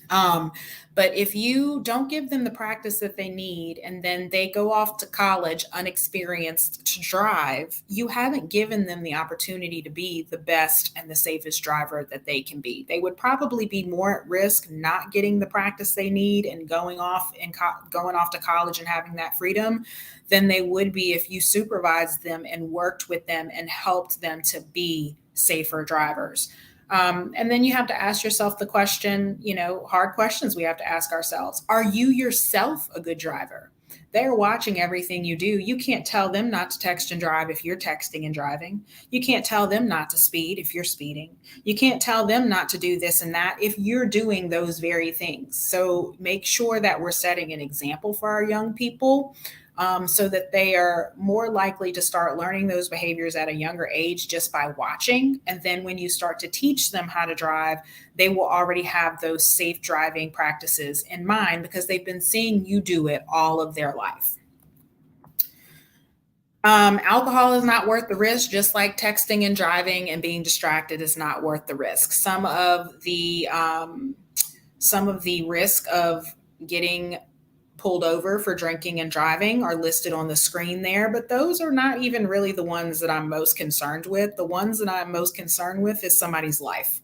But if you don't give them the practice that they need and then they go off to college unexperienced to drive, you haven't given them the opportunity to be the best and the safest driver that they can be. They would probably be more at risk not getting the practice they need and going off to college and having that freedom than they would be if you supervised them and worked with them and helped them to be safer drivers. And then you have to ask yourself the question, hard questions we have to ask ourselves. Are you yourself a good driver? They're watching everything you do. You can't tell them not to text and drive if you're texting and driving. You can't tell them not to speed if you're speeding. You can't tell them not to do this and that if you're doing those very things. So make sure that we're setting an example for our young people, so that they are more likely to start learning those behaviors at a younger age just by watching. And then when you start to teach them how to drive, they will already have those safe driving practices in mind because they've been seeing you do it all of their life. Alcohol is not worth the risk, just like texting and driving and being distracted is not worth the risk. Some of the risk of getting pulled over for drinking and driving are listed on the screen there, but those are not even really the ones that I'm most concerned with. The ones that I'm most concerned with is somebody's life,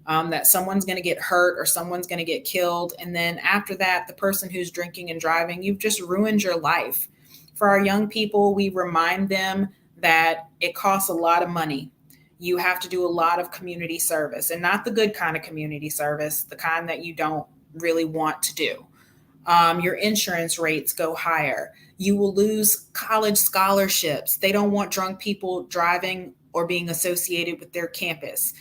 that someone's going to get hurt or someone's going to get killed. And then after that, the person who's drinking and driving, you've just ruined your life. For our young people, we remind them that it costs a lot of money. You have to do a lot of community service, and not the good kind of community service, the kind that you don't really want to do. Your insurance rates go higher. You will lose college scholarships. They don't want drunk people driving or being associated with their campus.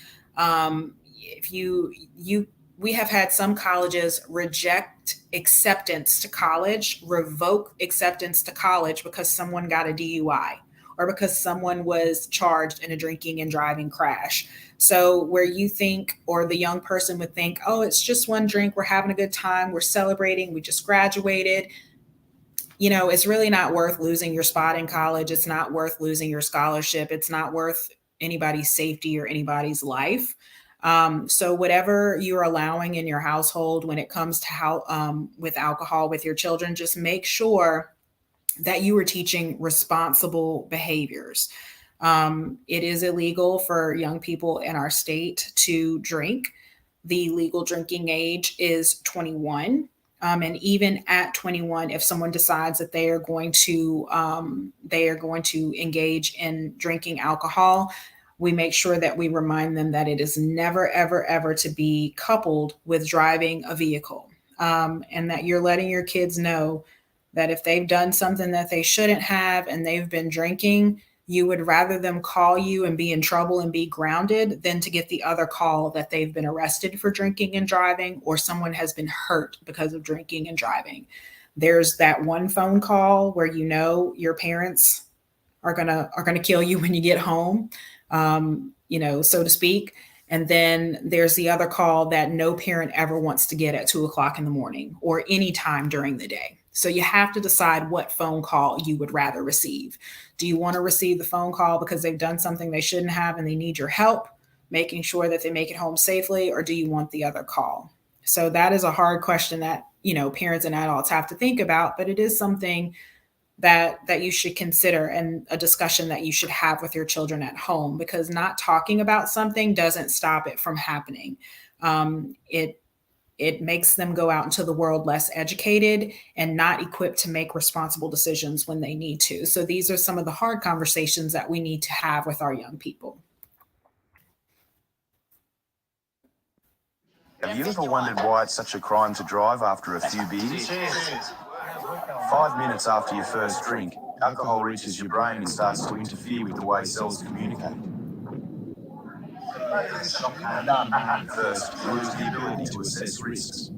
We have had some colleges reject acceptance to college, revoke acceptance to college because someone got a DUI or because someone was charged in a drinking and driving crash. So where you think, or the young person would think, oh, it's just one drink, we're having a good time, we're celebrating, we just graduated. It's really not worth losing your spot in college. It's not worth losing your scholarship. It's not worth anybody's safety or anybody's life. So whatever you're allowing in your household when it comes to with alcohol with your children, just make sure that you are teaching responsible behaviors. It is illegal for young people in our state to drink. The legal drinking age is 21. And even at 21, if someone decides that they are going to engage in drinking alcohol, we make sure that we remind them that it is never, ever, ever to be coupled with driving a vehicle. And that you're letting your kids know that if they've done something that they shouldn't have and they've been drinking, you would rather them call you and be in trouble and be grounded than to get the other call that they've been arrested for drinking and driving or someone has been hurt because of drinking and driving. There's that one phone call where your parents are gonna kill you when you get home, so to speak. And then there's the other call that no parent ever wants to get at 2:00 in the morning or any time during the day. So you have to decide what phone call you would rather receive. Do you want to receive the phone call because they've done something they shouldn't have and they need your help, making sure that they make it home safely, or do you want the other call? So that is a hard question that, parents and adults have to think about, but it is something that you should consider and a discussion that you should have with your children at home, because not talking about something doesn't stop it from happening. It makes them go out into the world less educated and not equipped to make responsible decisions when they need to. So these are some of the hard conversations that we need to have with our young people. Have you ever wondered why it's such a crime to drive after a few beers? 5 minutes after your first drink, alcohol reaches your brain and starts to interfere with the way cells communicate. First, you lose the ability to assess risks.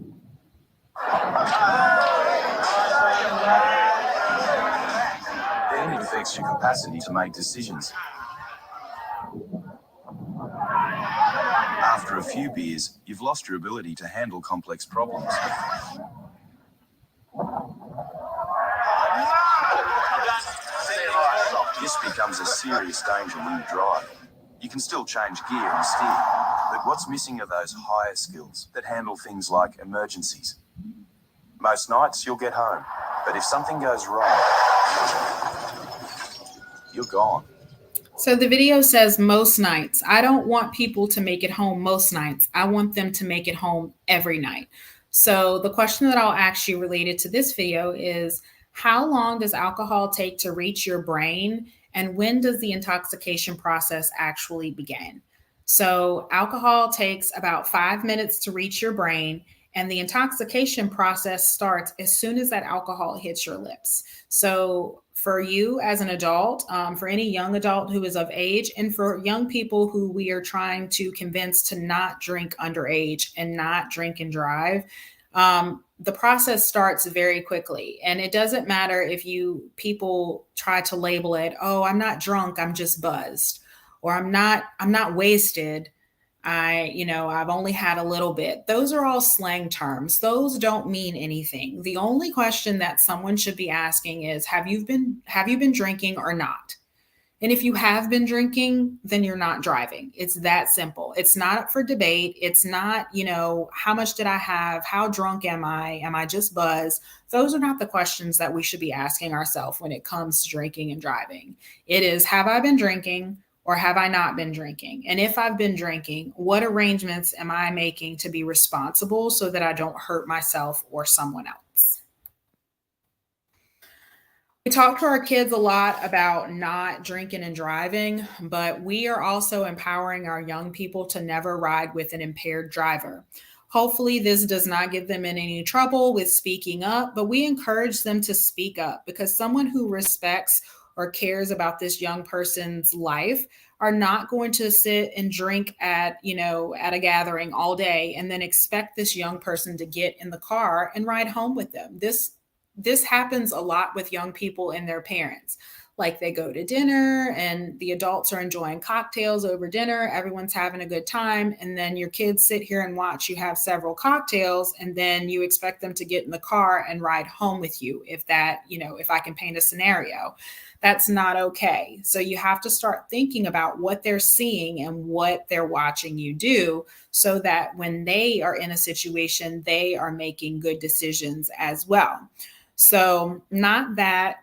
Then it affects your capacity to make decisions. After a few beers, you've lost your ability to handle complex problems. This becomes a serious danger when you drive. You can still change gear and steer, But what's missing are those higher skills that handle things like emergencies. Most nights you'll get home, but if something goes wrong, you're gone. So the video says most nights. I don't want people to make it home most nights. I want them to make it home every night. So the question that I'll ask you related to this video is, how long does alcohol take to reach your brain, and when does the intoxication process actually begin? So alcohol takes about 5 minutes to reach your brain, and the intoxication process starts as soon as that alcohol hits your lips. So for you as an adult, for any young adult who is of age, and for young people who we are trying to convince to not drink underage and not drink and drive, the process starts very quickly. And it doesn't matter if people try to label it, oh, I'm not drunk, I'm just buzzed, or I'm not wasted, I've only had a little bit. Those are all slang terms. Those don't mean anything. The only question that someone should be asking is, have you been drinking or not? And if you have been drinking, then you're not driving. It's that simple. It's not up for debate. It's not, how much did I have? How drunk am I? Am I just buzzed? Those are not the questions that we should be asking ourselves when it comes to drinking and driving. It is, have I been drinking? Or have I not been drinking? And if I've been drinking, what arrangements am I making to be responsible so that I don't hurt myself or someone else? We talk to our kids a lot about not drinking and driving, but we are also empowering our young people to never ride with an impaired driver. Hopefully, this does not get them in any trouble with speaking up, but we encourage them to speak up, because someone who respects or cares about this young person's life are not going to sit and drink at a gathering all day and then expect this young person to get in the car and ride home with them. This happens a lot with young people and their parents. Like, they go to dinner and the adults are enjoying cocktails over dinner. Everyone's having a good time. And then your kids sit here and watch you have several cocktails, and then you expect them to get in the car and ride home with you. If I can paint a scenario, that's not okay. So you have to start thinking about what they're seeing and what they're watching you do, so that when they are in a situation, they are making good decisions as well. So not that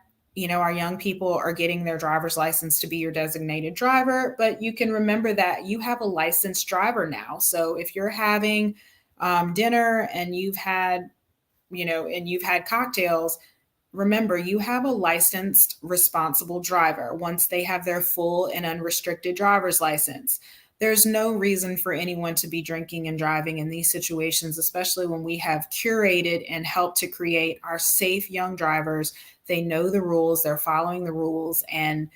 our young people are getting their driver's license to be your designated driver, but you can remember that you have a licensed driver now. So if you're having dinner and you've had cocktails, remember, you have a licensed, responsible driver once they have their full and unrestricted driver's license. There's no reason for anyone to be drinking and driving in these situations, especially when we have curated and helped to create our safe young drivers. They know the rules, they're following the rules, and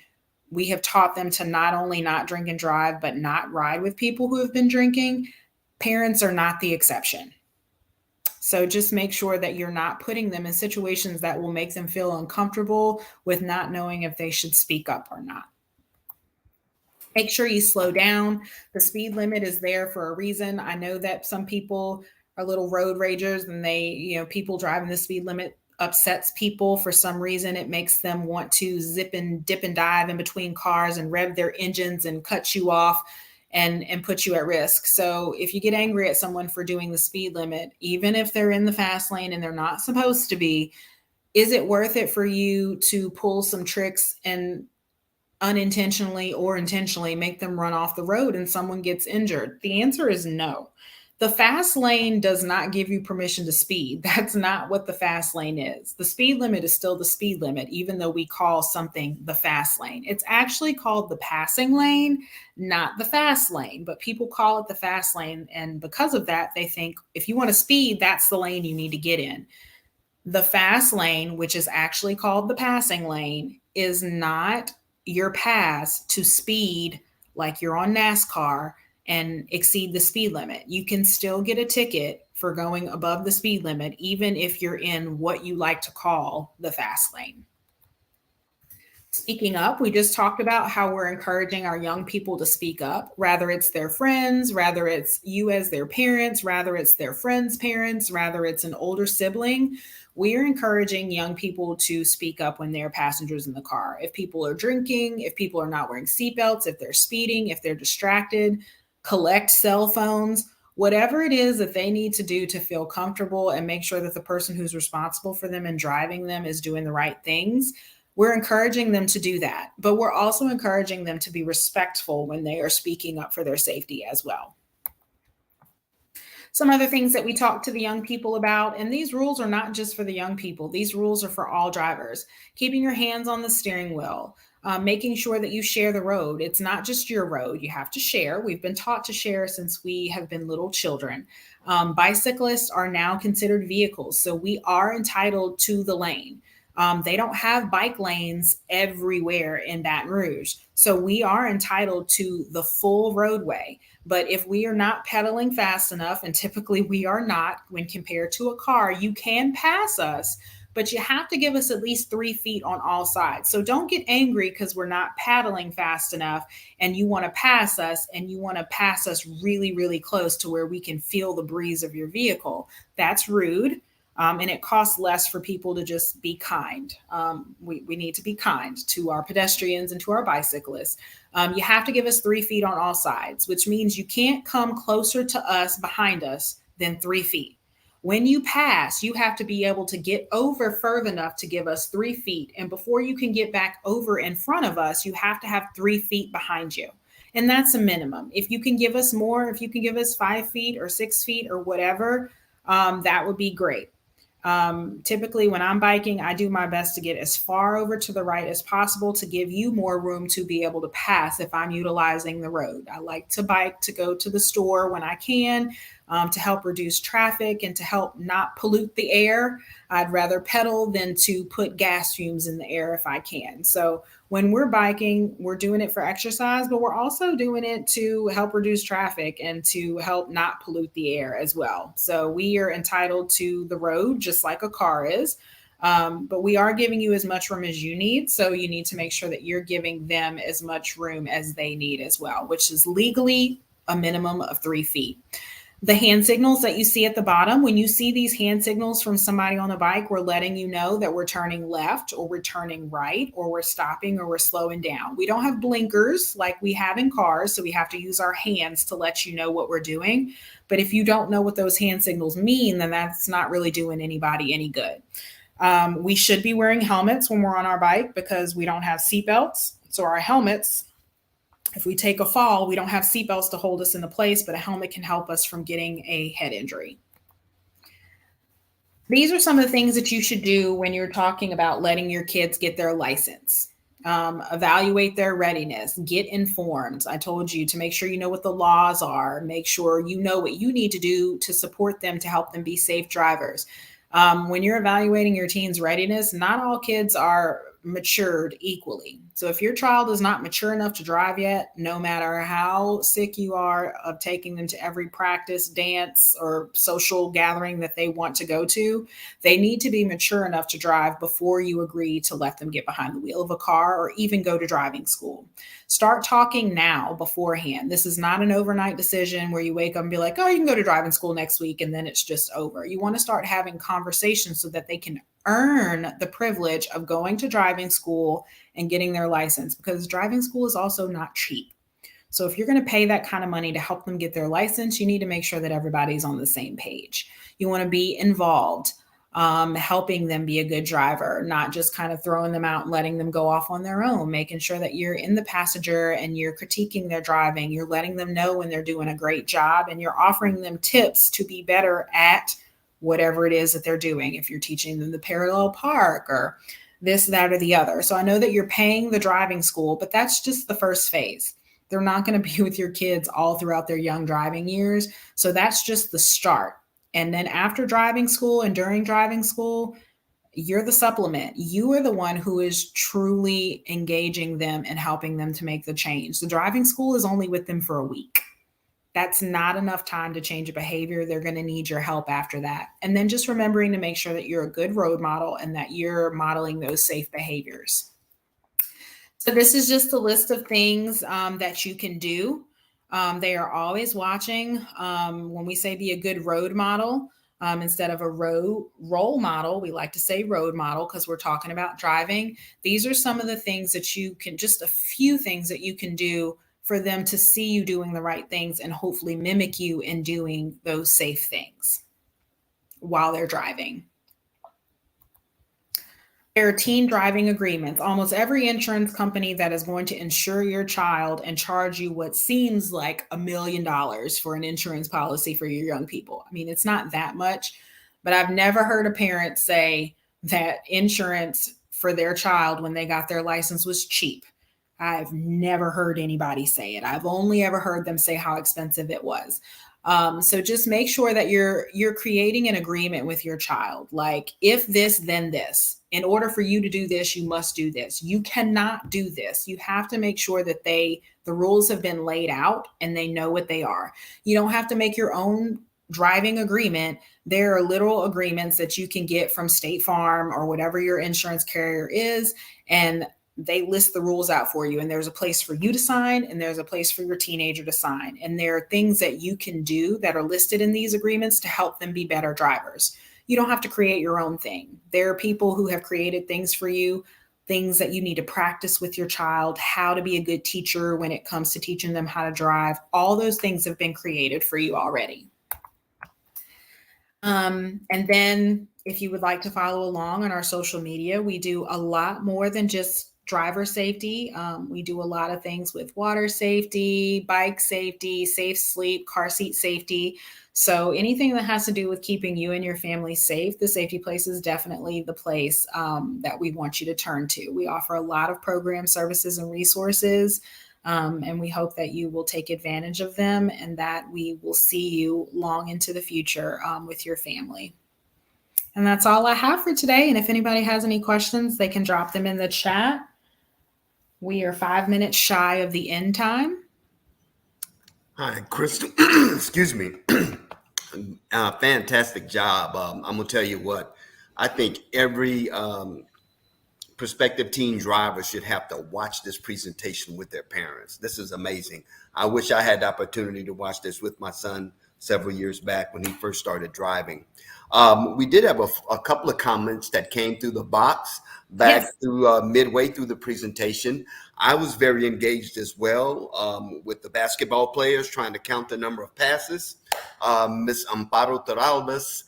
we have taught them to not only not drink and drive, but not ride with people who have been drinking. Parents are not the exception. So just make sure that you're not putting them in situations that will make them feel uncomfortable with not knowing if they should speak up or not. Make sure you slow down. The speed limit is there for a reason. I know that some people are little road ragers, and people driving the speed limit upsets people for some reason. It makes them want to zip and dip and dive in between cars and rev their engines and cut you off and put you at risk. So if you get angry at someone for doing the speed limit, even if they're in the fast lane and they're not supposed to be, is it worth it for you to pull some tricks and unintentionally or intentionally make them run off the road and someone gets injured? The answer is no. The fast lane does not give you permission to speed. That's not what the fast lane is. The speed limit is still the speed limit, even though we call something the fast lane. It's actually called the passing lane, not the fast lane, but people call it the fast lane. And because of that, they think if you want to speed, that's the lane you need to get in. The fast lane, which is actually called the passing lane, is not your pass to speed like you're on NASCAR and exceed the speed limit. You can still get a ticket for going above the speed limit, even if you're in what you like to call the fast lane. Speaking up, we just talked about how we're encouraging our young people to speak up, rather it's their friends, rather it's you as their parents, rather it's their friends' parents, rather it's an older sibling. We're encouraging young people to speak up when they're passengers in the car. If people are drinking, if people are not wearing seatbelts, if they're speeding, if they're distracted, collect cell phones, whatever it is that they need to do to feel comfortable and make sure that the person who's responsible for them and driving them is doing the right things. We're encouraging them to do that, but we're also encouraging them to be respectful when they are speaking up for their safety as well. Some other things that we talk to the young people about, and these rules are not just for the young people, these rules are for all drivers. Keeping your hands on the steering wheel, making sure that you share the road. It's not just your road, you have to share. We've been taught to share since we have been little children. Bicyclists are now considered vehicles, so we are entitled to the lane. They don't have bike lanes everywhere in Baton Rouge. So we are entitled to the full roadway. But if we are not pedaling fast enough, and typically we are not when compared to a car, you can pass us, but you have to give us at least 3 feet on all sides. So don't get angry because we're not paddling fast enough and you want to pass us, and you want to pass us really, really close to where we can feel the breeze of your vehicle. That's rude. And it costs less for people to just be kind. We need to be kind to our pedestrians and to our bicyclists. You have to give us 3 feet on all sides, which means you can't come closer to us behind us than 3 feet. When you pass, you have to be able to get over further enough to give us 3 feet. And before you can get back over in front of us, you have to have 3 feet behind you. And that's a minimum. If you can give us more, if you can give us 5 feet or 6 feet or whatever, that would be great. Typically when I'm biking, I do my best to get as far over to the right as possible to give you more room to be able to pass if I'm utilizing the road. I like to bike to go to the store when I can, to help reduce traffic and to help not pollute the air. I'd rather pedal than to put gas fumes in the air if I can. So when we're biking, we're doing it for exercise, but we're also doing it to help reduce traffic and to help not pollute the air as well. So we are entitled to the road just like a car is, but we are giving you as much room as you need. So you need to make sure that you're giving them as much room as they need as well, which is legally a minimum of 3 feet. The hand signals that you see at the bottom, when you see these hand signals from somebody on a bike, we're letting you know that we're turning left or we're turning right or we're stopping or we're slowing down. We don't have blinkers like we have in cars, so we have to use our hands to let you know what we're doing. But if you don't know what those hand signals mean, then that's not really doing anybody any good. We should be wearing helmets when we're on our bike because we don't have seatbelts. So our helmets, if we take a fall, we don't have seatbelts to hold us into place, but a helmet can help us from getting a head injury. These are some of the things that you should do when you're talking about letting your kids get their license. Evaluate their readiness, get informed. I told you to make sure you know what the laws are, make sure you know what you need to do to support them, to help them be safe drivers. When you're evaluating your teen's readiness, not all kids are matured equally. So if your child is not mature enough to drive yet, no matter how sick you are of taking them to every practice, dance, or social gathering that they want to go to, they need to be mature enough to drive before you agree to let them get behind the wheel of a car or even go to driving school. Start talking now beforehand. This is not an overnight decision where you wake up and be like, oh, you can go to driving school next week and then it's just over. You want to start having conversations so that they can earn the privilege of going to driving school and getting their license, because driving school is also not cheap. So if you're going to pay that kind of money to help them get their license, you need to make sure that everybody's on the same page. You want to be involved, helping them be a good driver, not just kind of throwing them out and letting them go off on their own, making sure that you're in the passenger and you're critiquing their driving. You're letting them know when they're doing a great job and you're offering them tips to be better at whatever it is that they're doing. If you're teaching them the parallel park or this, that, or the other. So I know that you're paying the driving school, but that's just the first phase. They're not going to be with your kids all throughout their young driving years. So that's just the start. And then after driving school and during driving school, you're the supplement. You are the one who is truly engaging them and helping them to make the change. The driving school is only with them for a week. That's not enough time to change a behavior. They're going to need your help after that. And then just remembering to make sure that you're a good road model and that you're modeling those safe behaviors. So this is just a list of things that you can do. They are always watching. When we say be a good road model, instead of a role model, we like to say road model because we're talking about driving. These are some of the things that you can, just a few things that you can do for them to see you doing the right things and hopefully mimic you in doing those safe things while they're driving. There are teen driving agreements. Almost every insurance company that is going to insure your child and charge you what seems like $1 million for an insurance policy for your young people. I mean, it's not that much, but I've never heard a parent say that insurance for their child when they got their license was cheap. I've never heard anybody say it. I've only ever heard them say how expensive it was. So just make sure that you're creating an agreement with your child. Like, if this, then this. In order for you to do this, you must do this. You cannot do this. You have to make sure that the rules have been laid out and they know what they are. You don't have to make your own driving agreement. There are little agreements that you can get from State Farm or whatever your insurance carrier is, and they list the rules out for you. And there's a place for you to sign, and there's a place for your teenager to sign. And there are things that you can do that are listed in these agreements to help them be better drivers. You don't have to create your own thing. There are people who have created things for you, things that you need to practice with your child, how to be a good teacher when it comes to teaching them how to drive. All those things have been created for you already. And then if you would like to follow along on our social media, we do a lot more than just driver safety. We do a lot of things with water safety, bike safety, safe sleep, car seat safety. So anything that has to do with keeping you and your family safe, the Safety Place is definitely the place that we want you to turn to. We offer a lot of programs, services, and resources, and we hope that you will take advantage of them and that we will see you long into the future with your family. And that's all I have for today. And if anybody has any questions, they can drop them in the chat. We are 5 minutes shy of the end time. Hi, Crystal. Excuse me. Fantastic job. I'm going to tell you what, I think every prospective teen driver should have to watch this presentation with their parents. This is amazing. I wish I had the opportunity to watch this with my son several years back when he first started driving. We did have a couple of comments that came through the box back through midway through the presentation. I was very engaged as well with the basketball players trying to count the number of passes. Miss Amparo Torralbas,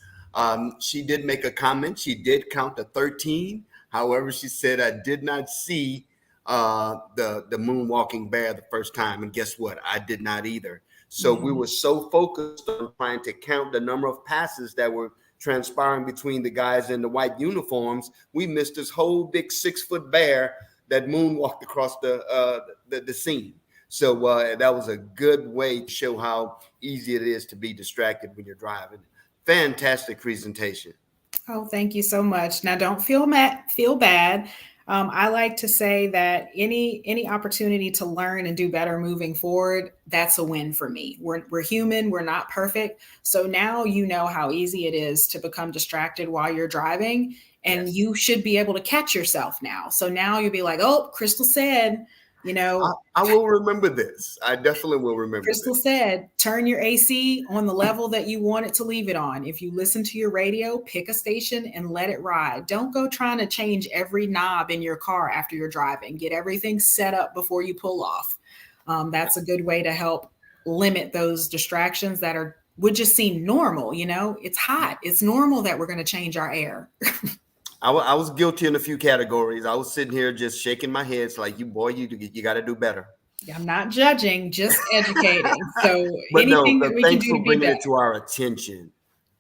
she did make a comment. She did count to 13. However, she said, I did not see the moonwalking bear the first time. And guess what? I did not either. So we were so focused on trying to count the number of passes that were transpiring between the guys in the white uniforms, we missed this whole big 6-foot bear that moonwalked across the scene. So that was a good way to show how easy it is to be distracted when you're driving. Fantastic presentation. Oh, thank you so much. Now, don't feel bad. I like to say that any opportunity to learn and do better moving forward, that's a win for me. We're human. We're not perfect. So now you know how easy it is to become distracted while you're driving, and you should be able to catch yourself now. So now you'll be like, oh, Crystal said, you know, I will remember this. I definitely will remember. Crystal said, turn your AC on the level that you want it to leave it on. If you listen to your radio, pick a station and let it ride. Don't go trying to change every knob in your car after you're driving. Get everything set up before you pull off. That's a good way to help limit those distractions that would just seem normal. You know, it's hot. It's normal that we're going to change our air. I was guilty in a few categories. I was sitting here just shaking my head. It's like, you got to do better. I'm not judging, just educating. So but anything no, that we can thanks do for to be bringing better. it to our attention.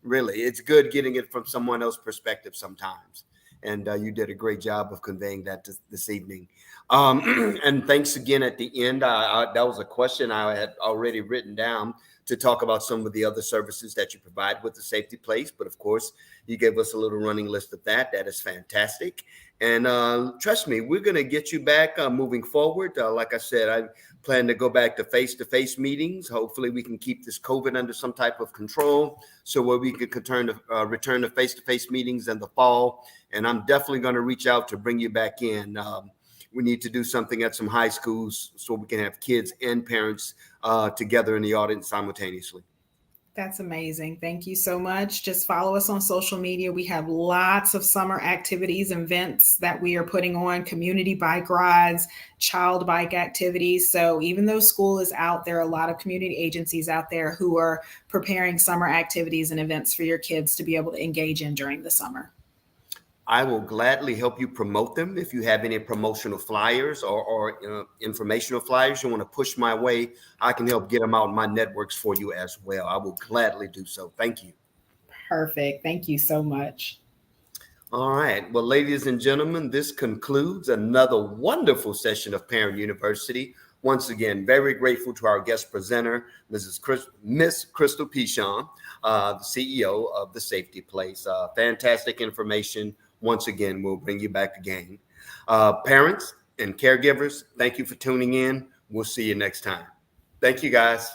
Really, it's good getting it from someone else's perspective sometimes. And you did a great job of conveying that this evening. And thanks again at the end. That was a question I had already written down to talk about some of the other services that you provide with the Safety Place. But of course, you gave us a little running list of that. That is fantastic. And trust me, we're going to get you back moving forward. Like I said, I plan to go back to face-to-face meetings. Hopefully we can keep this COVID under some type of control so where we can return to face-to-face meetings in the fall. And I'm definitely going to reach out to bring you back in. We need to do something at some high schools so we can have kids and parents together in the audience simultaneously. That's amazing. Thank you so much. Just follow us on social media. We have lots of summer activities and events that we are putting on, community bike rides, child bike activities. So even though school is out, there are a lot of community agencies out there who are preparing summer activities and events for your kids to be able to engage in during the summer. I will gladly help you promote them. If you have any promotional flyers or informational flyers you want to push my way, I can help get them out in my networks for you as well. I will gladly do so. Thank you. Perfect. Thank you so much. All right. Well, ladies and gentlemen, this concludes another wonderful session of Parent University. Once again, very grateful to our guest presenter, Miss Crystal Pichon, the CEO of The Safety Place. Fantastic information. Once again, we'll bring you back again. Parents and caregivers, thank you for tuning in. We'll see you next time. Thank you, guys.